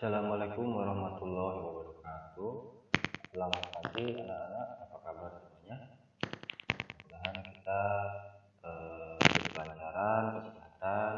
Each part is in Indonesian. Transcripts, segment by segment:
Assalamualaikum warahmatullahi wabarakatuh. Selamat pagi anak-anak, apa kabar semuanya? Mudah-mudahan kita diberi kelancaran, kesehatan,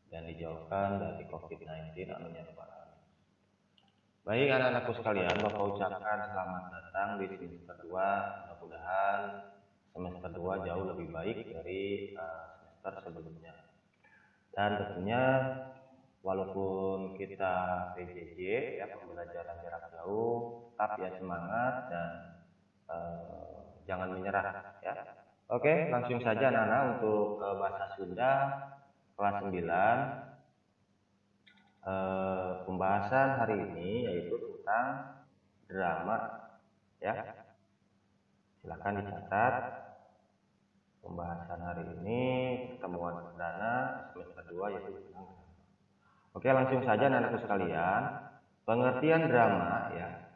dan dijauhkan dari COVID-19. Amin ya rabbal alamin. Baik anak-anakku sekalian, Bapak ucapkan selamat datang di semester 2. Mudah-mudahan semester 2 jauh lebih baik dari semester sebelumnya. Dan tentunya walaupun kita PJJ ya, pembelajaran jarak jauh, tetap ya semangat dan jangan menyerah ya. Oke, langsung saja anak-anak untuk bahasa Sunda kelas 9. Pembahasan hari ini yaitu tentang drama ya. Silakan dicatat pembahasan hari ini, pertemuan perdana semester 2 yaitu tentang drama. Oke, langsung saja anak-anakku sekalian. Pengertian drama ya.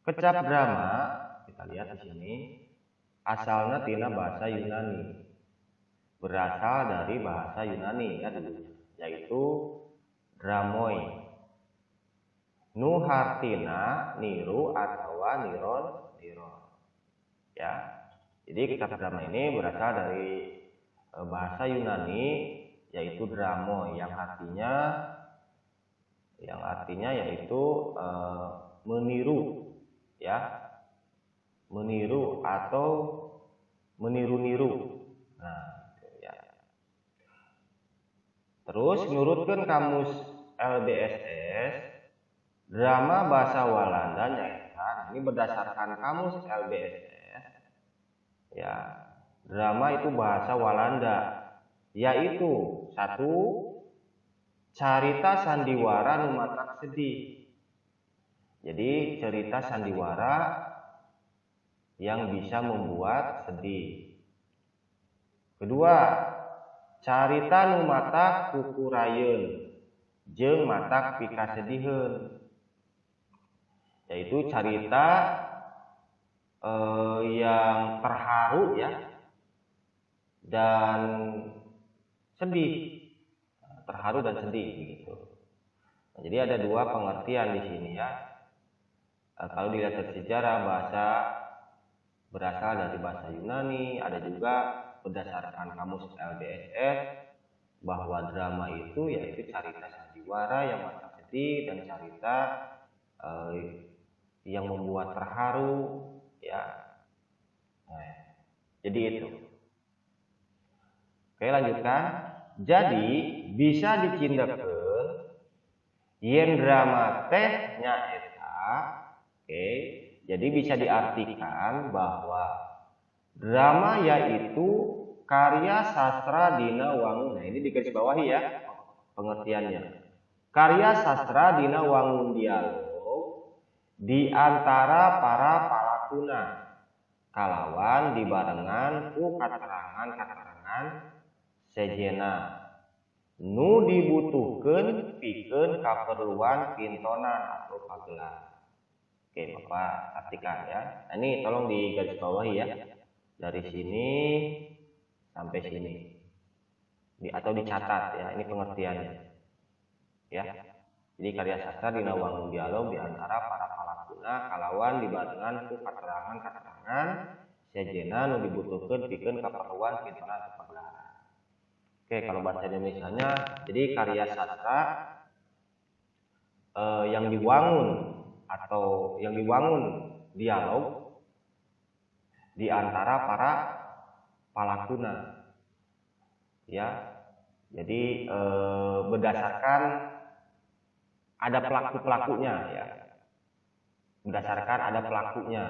Kecap drama, kita lihat di sini, asalnya tina bahasa Yunani. Berasal dari bahasa Yunani ya dulunya, yaitu dramoi. Nu hartina niru atau niron. Ya. Jadi kecap drama ini berasal dari bahasa Yunani, yaitu dramo, yang artinya yaitu meniru ya, meniru atau meniru-niru. Nah ya. Terus menurutkan kamus LBSS, drama bahasa Walanda nyaeta, ini berdasarkan kamus LBSS ya, drama itu bahasa Walanda, yaitu satu, carita sandiwara nu matak sedih. Jadi cerita sandiwara yang bisa membuat sedih. Kedua, carita nu matak kukurayeun jeung matak pikasediheun. Yaitu carita yang terharu ya dan sedih, terharu dan sedih begitu. Nah, jadi ada dua pengertian di sini ya. Kalau dilihat dari sejarah, bahasa berasal dari bahasa Yunani, ada juga berdasarkan kamus LBSS bahwa drama itu yaitu carita sandiwara yang matak sedih dan carita yang membuat terharu ya. Nah, jadi itu. Oke, lanjutkan. Jadi bisa dicindekeun yen drama teh nyaeta. Oke, jadi bisa diartikan bahwa drama yaitu karya sastra dina wangun. Nah, ini digaris bawahi ya pengertiannya. Karya sastra dina wangun dialog di antara para palakuna kalawan dibarengan ku katerangan-katerangan sejena nu dibutuhkeun pikeun kaperluan pintonan atau pagelar. Oke, Bapak artikan ya. Nah, ini tolong digaris bawahi ya. Dari sini sampai sini. Atau dicatat ya, ini pengertiannya. Ya. Jadi karya sastra dina wangun dialog di antara para palakuna kalawan dibarengan ku katerangan-katerangan sejena nu dibutuhkeun pikeun kaperluan pintonan atau pagelar. Oke, kalau bahasa Indonesianya, jadi karya sastra yang diwangun atau yang diwangun dialog di antara para palakuna ya. Jadi berdasarkan ada pelaku-pelakunya ya, berdasarkan ada pelakunya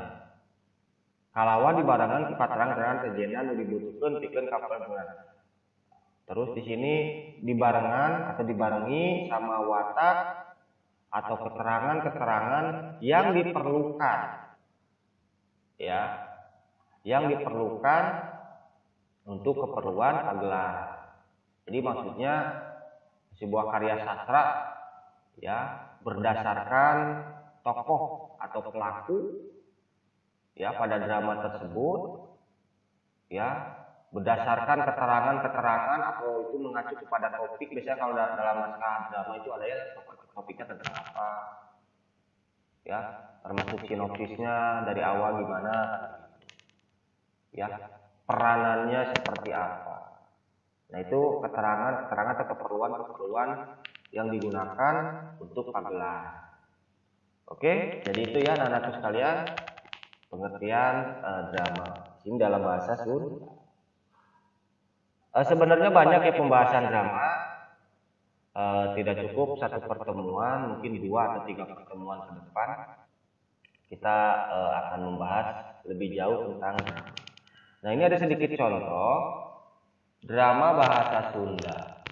kalawan dibarengan katerangan sejena nu dibutuhkeun pikeun kaperluan. Terus di sini dibarengan atau dibarengi sama watak atau keterangan-keterangan yang diperlukan ya, yang diperlukan untuk keperluan pagelar. Jadi maksudnya sebuah karya sastra ya berdasarkan tokoh atau pelaku ya pada drama tersebut ya, berdasarkan keterangan-keterangan atau itu mengacu kepada topik. Biasanya kalau dalam naskah drama itu ada ya topiknya tentang apa, ya, termasuk sinopsisnya dari awal gimana, ya, peranannya seperti apa. Nah, itu keterangan atau keperluan yang digunakan untuk pagelar. Oke, jadi itu ya anak-anakku sekalian, pengertian drama ini dalam bahasa Sunda. Sebenarnya banyak ya pembahasan drama, tidak cukup satu pertemuan, mungkin 2 atau 3 pertemuan ke depan kita akan membahas lebih jauh tentang drama. Nah, ini ada sedikit contoh drama bahasa Sunda.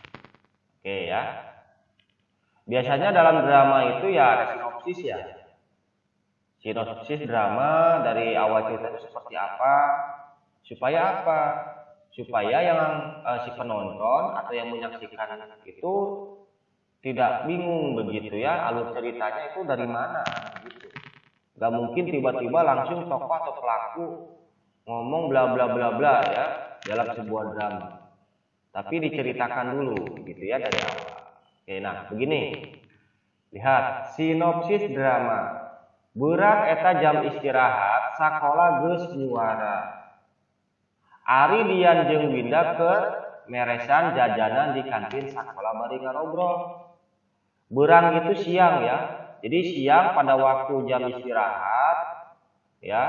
Oke ya. Biasanya dalam drama itu ya ada sinopsis ya. Sinopsis drama dari awal cerita itu seperti apa, supaya apa? Supaya yang si penonton atau yang menyaksikan itu tidak bingung begitu ya, alur ceritanya itu dari mana gitu. Gak mungkin tiba-tiba langsung tokoh atau pelaku ngomong bla bla bla bla ya dalam sebuah drama. Tapi diceritakan dulu gitu ya dari awal. Oke, nah begini. Lihat sinopsis drama. Burak eta jam istirahat sakola geus nyuara. Ari Dian jeung Winda keur meresan jajanan di kantin sakola bari ngarobrol. Berang itu siang ya. Jadi siang pada waktu jam istirahat ya.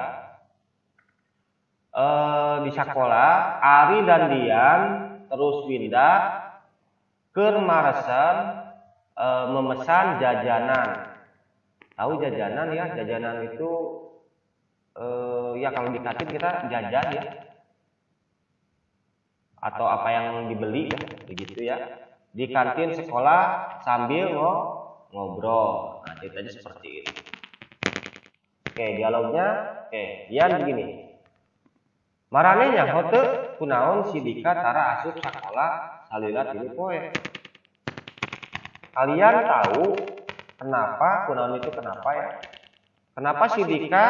Di sekolah Ari dan Dian terus Winda keur maresan memesan jajanan. Tahu jajanan ya? Jajanan itu ya kalau di kantin kita jajan ya. Atau apa yang dibeli ya, begitu ya. Di kantin sekolah sambil ngobrol. Nah, ceritanya seperti ini. Oke, dialognya Dian begini. Maranehnya hoteu kunaon si Dika tara asup sakola salila 3 poe. Kalian tahu kenapa kunaon itu kenapa ya? Kenapa si Dika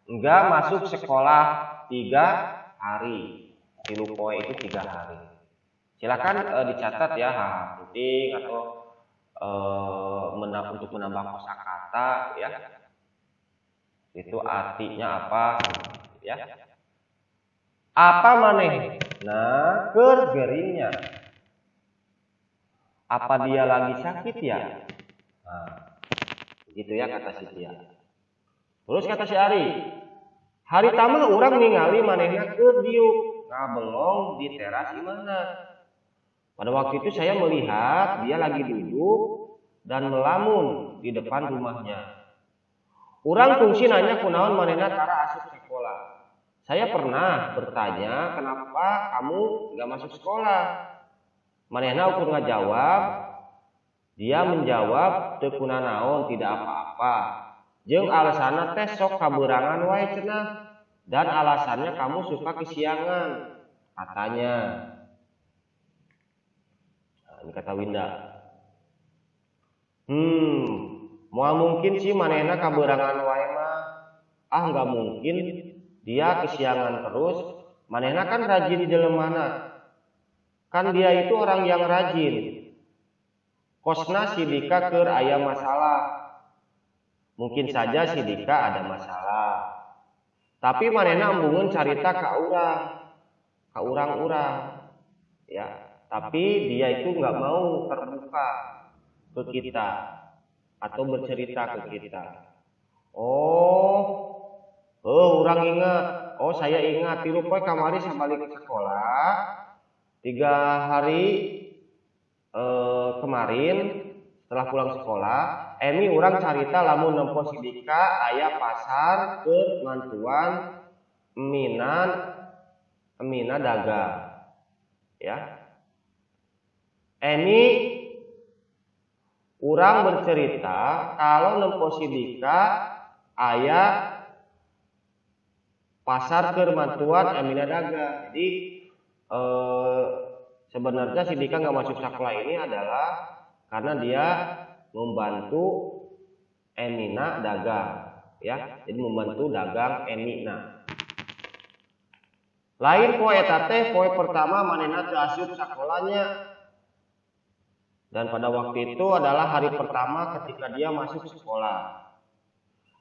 enggak masuk sekolah 3 hari? 3 poe itu 3 hari. Silakan dicatat ya hal-hal penting atau untuk menambah kosakata ya. Itu artinya apa ya? Apa maneh? Nah, keur geringnya. Apa dia lagi sakit ya? Nah, begitu ya kata si Tia. Terus kata si Ari, hari tama urang ningali manehna keur diuk ngabengong di teras imahna. Pada waktu itu saya melihat dia lagi duduk dan melamun di depan rumahnya. Urang fungsi nanya kunaon manehna tara asup sekolah. Saya pernah bertanya kenapa kamu nggak masuk sekolah. Manehna ukur ngajawab. Dia menjawab teu kunanaon tidak apa-apa. Jeung alasanna teh sok kaberangan wae cenah. Dan alasannya kamu suka kesiangan, katanya. Nah, ini kata Winda. Moal mungkin sih manehna kaberangan wae mah. Nggak mungkin. Dia kesiangan terus. Manehna kan rajin jelemana. Kan dia itu orang yang rajin. Kosna si Dika keur aya masalah. Mungkin saja si Dika ada masalah. Tapi manehna embungeun carita ka urang-urang. Ya, tapi dia itu nggak mau terbuka ke kita atau bercerita ke kita. Urang ingat. Saya ingat 3 poe kamari sabalik ke sekolah. 3 hari kemarin setelah pulang sekolah, Emi urang carita lamun nempo si Dika aya pasar ke mantuan Emina dagang. Ya. Emi urang bercerita kalau nempo si Dika aya pasar ke mantuan Emina dagang. Jadi sebenarnya si Dika nggak masuk sekolah ini adalah karena dia membantu Emina dagang, ya. Jadi membantu dagang Emina. Lain poe eta teh poe pertama manehna teu asup sakolanya. Dan pada waktu itu adalah hari pertama ketika dia masuk sekolah.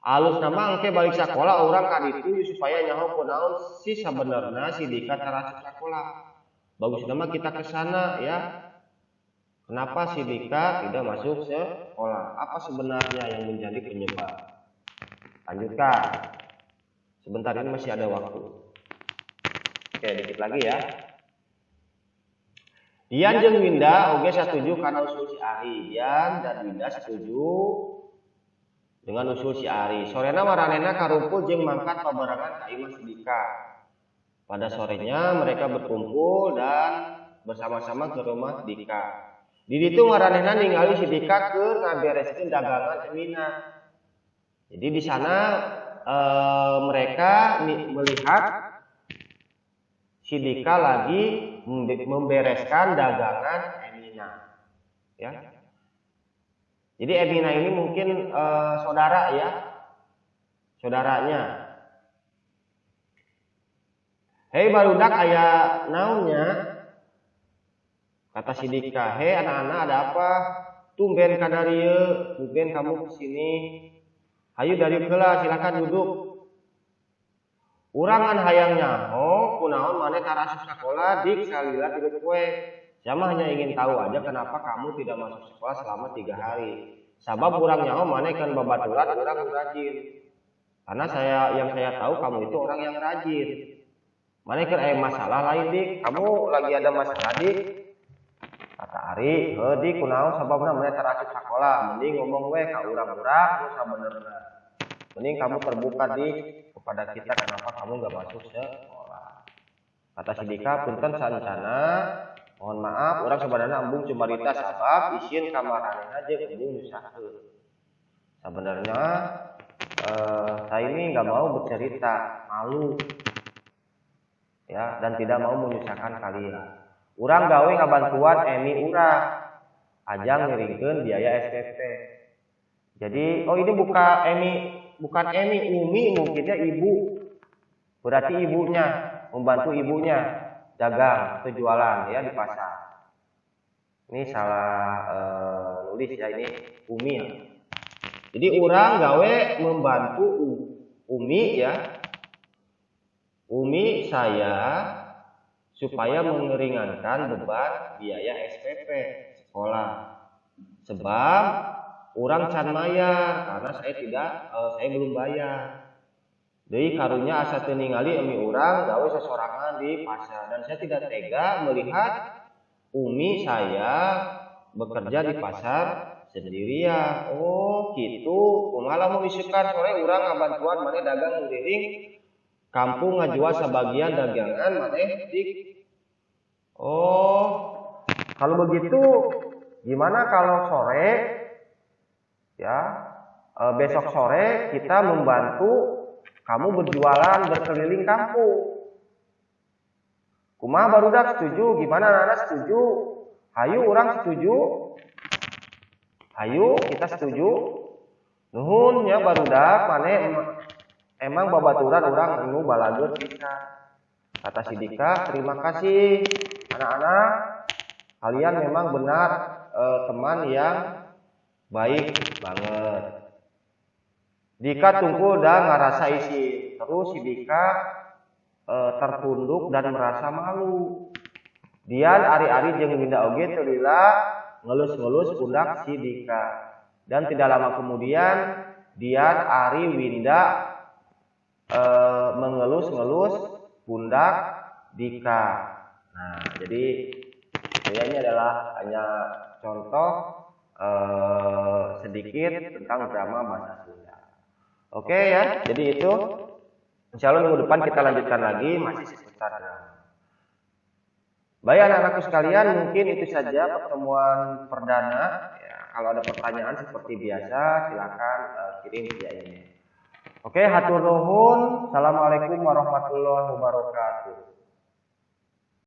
Alus nama engke balik sekolah orang kaditu supaya nyaho kunaon si sebenarnya si Dika tarasuk sekolah. Bagus nama kita ke sana ya. Kenapa si Dika tidak masuk sekolah? Apa sebenarnya yang menjadi penyebab? Lanjutkan. Sebentar ini masih ada waktu. Oke, dikit lagi ya. Dian jeung Winda oge setuju karena usul si Ari. Dian dan Winda setuju dengan usul si Ari. Sorena maranehna karumpul jeung mangkat pabarengan ka imah si Dika. Pada sorenya mereka berkumpul dan bersama-sama ke rumah Dika. Di ditu maranehna ningali si Dika keur ngabereskeun dagangan Emina. Jadi di sana mereka melihat si Dika lagi membereskan dagangan Emina. Ya. Jadi Emina ini mungkin saudara ya, saudaranya. Hei barudak aya naonnya? Kata si Dika, hei anak-anak ada apa? Tumben ka darieu, tumben kamu kesini. Hayu dari heula silakan duduk. Urang an hayang nyaho kunaon maneh tarasuk sakola dik salila tilu poe. Saya mah hanya ingin tahu aja kenapa kamu tidak masuk sekolah selama 3 hari. Sabab urang nyaho maneh kan babaturan urang rajin. Karena yang saya tahu kamu itu orang yang rajin. Maneh keur aya masalah lain dik. Kamu lagi ada masalah dik? Kata Ari, dik kunaon sababna maneh tarasuk sakolah. Mending ngomong we ka urang-urang nu sabenerna. Mending kamu terbuka dik kepada kita kenapa kamu gak masuk sekolah. Kata si Dika, punten sancana, mohon maaf, orang sebenarnya embung cuma rita sabab isin kamarannya aja embung nyusaheun. Sebenarnya saya ini nggak mau bercerita, malu, ya, dan tidak mau menyusahkan kalian. Urang gawe ngabantuan Emi urang, ajang ngiringkeun biaya SPP. Jadi, oh ini bukan Emi, Umi mungkinnya ibu. Berarti ibunya, membantu ibunya dagang atau jualan ya di pasar. Ini salah nulis ya, ini Umi ya. Jadi orang gawe membantu Umi ya. Umi saya supaya mengeringankan beban biaya SPP sekolah. Sebab orang can mayar karena saya belum bayar. Jadi karunya asa teu ningali emi urang gawe sesorangan di pasar dan saya tidak tega melihat Umi saya bekerja di pasar sendirian. Oh gitu, kumaha mau isukan sore urang ngabantuan maneh dagang ngeliling kampung ngajual sebagian dagangan maneh dik. Oh, kalau begitu gimana kalau sore ya besok sore kita membantu kamu berjualan berkeliling kampung. Kumaha barudak setuju? Gimana anak setuju? Hayu orang setuju. Hayu kita setuju. Nuhun ya barudak maneh emang babaturan orang anu balageut kita. Kata si Dika, terima kasih anak-anak. Kalian memang benar teman yang baik banget. Dika tunggu dan ngerasa isi. Terus si Dika tertunduk dan merasa malu. Dian ari-ari jeung Winda oge teu lila ngelus-ngelus pundak si Dika. Dan tidak lama kemudian Dian, Ari, Winda mengelus-ngelus pundak Dika. Nah, jadi ini adalah hanya contoh sedikit tentang drama bahasa Sunda. Oke ya, jadi itu. Insya Allah minggu depan kita lanjutkan lagi masih seputar drama. Baik anak-anakku sekalian, mungkin itu saja pertemuan perdana. Ya, kalau ada pertanyaan seperti biasa, silakan kirim via email. Oke, hatur nuhun. Assalamualaikum warahmatullahi wabarakatuh.